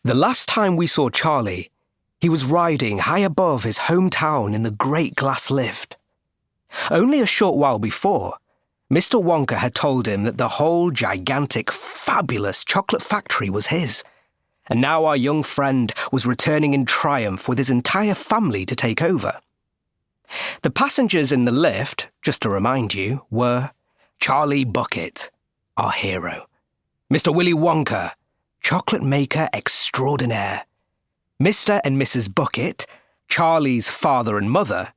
The last time we saw Charlie, he was riding high above his hometown in the great glass lift. Only a short while before, Mr. Wonka had told him that the whole gigantic, fabulous chocolate factory was his, and now our young friend was returning in triumph with his entire family to take over. The passengers in the lift, just to remind you, were Charlie Bucket, our hero, Mr. Willy Wonka, chocolate maker extraordinaire, Mr. and Mrs. Bucket, Charlie's father and mother,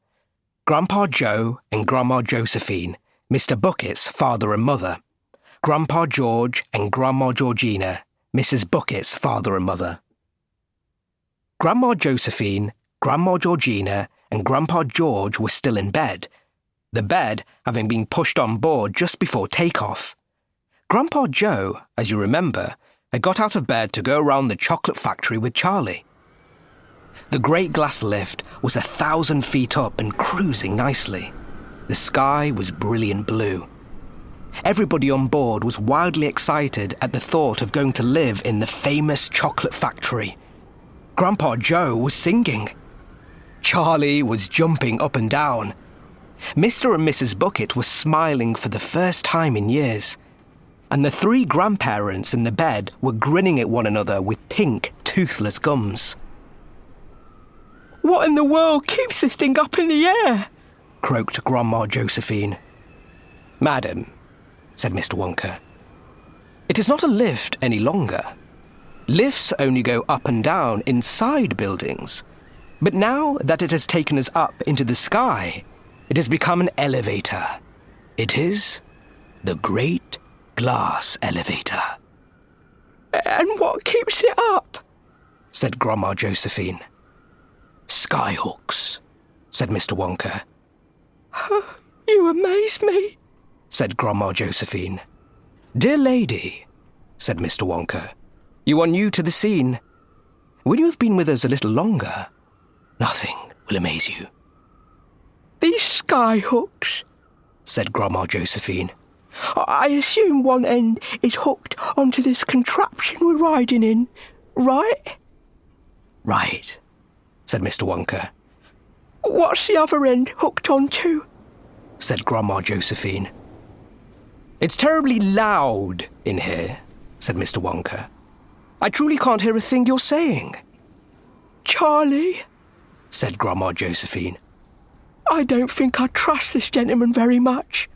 Grandpa Joe and Grandma Josephine, Mr. Bucket's father and mother, Grandpa George and Grandma Georgina, Mrs. Bucket's father and mother. Grandma Josephine, Grandma Georgina, and Grandpa George were still in bed, the bed having been pushed on board just before takeoff. Grandpa Joe, as you remember, had got out of bed to go around the chocolate factory with Charlie. The great glass lift was 1,000 feet up and cruising nicely. The sky was brilliant blue. Everybody on board was wildly excited at the thought of going to live in the famous chocolate factory. Grandpa Joe was singing. Charlie was jumping up and down. Mr. and Mrs. Bucket were smiling for the first time in years, and the three grandparents in the bed were grinning at one another with pink, toothless gums. "What in the world keeps this thing up in the air?" croaked Grandma Josephine. "Madam," said Mr. Wonka, "it is not a lift any longer. Lifts only go up and down inside buildings, but now that it has taken us up into the sky, it has become an elevator. It is the Great Glass Elevator." "And what keeps it up?" said Grandma Josephine. "Skyhooks," said Mr. Wonka. "You amaze me," said Grandma Josephine. "Dear lady," said Mr. Wonka, "you are new to the scene. When you have been with us a little longer, nothing will amaze you." "These skyhooks," said Grandma Josephine. "I assume one end is hooked onto this contraption we're riding in, right?" "Right," said Mr. Wonka. "What's the other end hooked onto?" said Grandma Josephine. "It's terribly loud in here," said Mr. Wonka. "I truly can't hear a thing you're saying." "Charlie," said Grandma Josephine, "I don't think I trust this gentleman very much."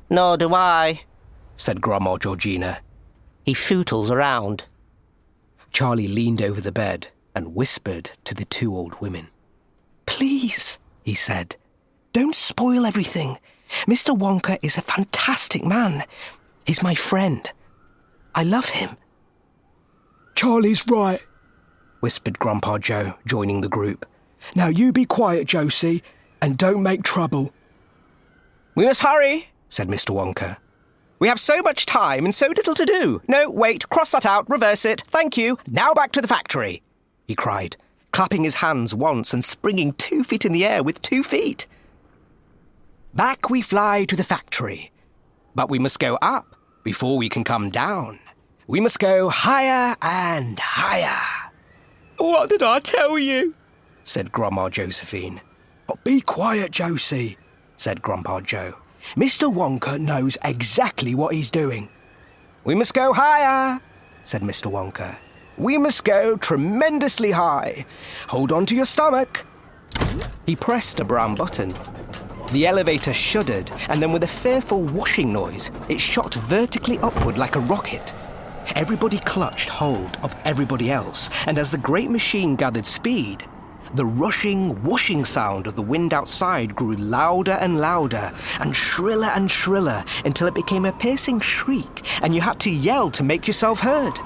"Nor do I," said Grandma Georgina. "He footles around." Charlie leaned over the bed and whispered to the two old women. "Please," he said, "don't spoil everything. Mr. Wonka is a fantastic man. He's my friend. I love him." "Charlie's right," whispered Grandpa Joe, joining the group. "Now you be quiet, Josie, and don't make trouble." "We must hurry," said Mr. Wonka. "We have so much time and so little to do. No, wait, cross that out, reverse it. Thank you. Now back to the factory," he cried, clapping his hands once and springing 2 feet in the air with 2 feet. "Back we fly to the factory. But we must go up before we can come down. We must go higher and higher." "What did I tell you?" said Grandma Josephine. "Oh, be quiet, Josie," said Grandpa Joe. "Mr. Wonka knows exactly what he's doing." "We must go higher," said Mr. Wonka. "We must go tremendously high. Hold on to your stomach." He pressed a brown button. The elevator shuddered, and then with a fearful whooshing noise, it shot vertically upward like a rocket. Everybody clutched hold of everybody else, and as the great machine gathered speed, the rushing, whooshing sound of the wind outside grew louder and louder, and shriller until it became a piercing shriek, and you had to yell to make yourself heard.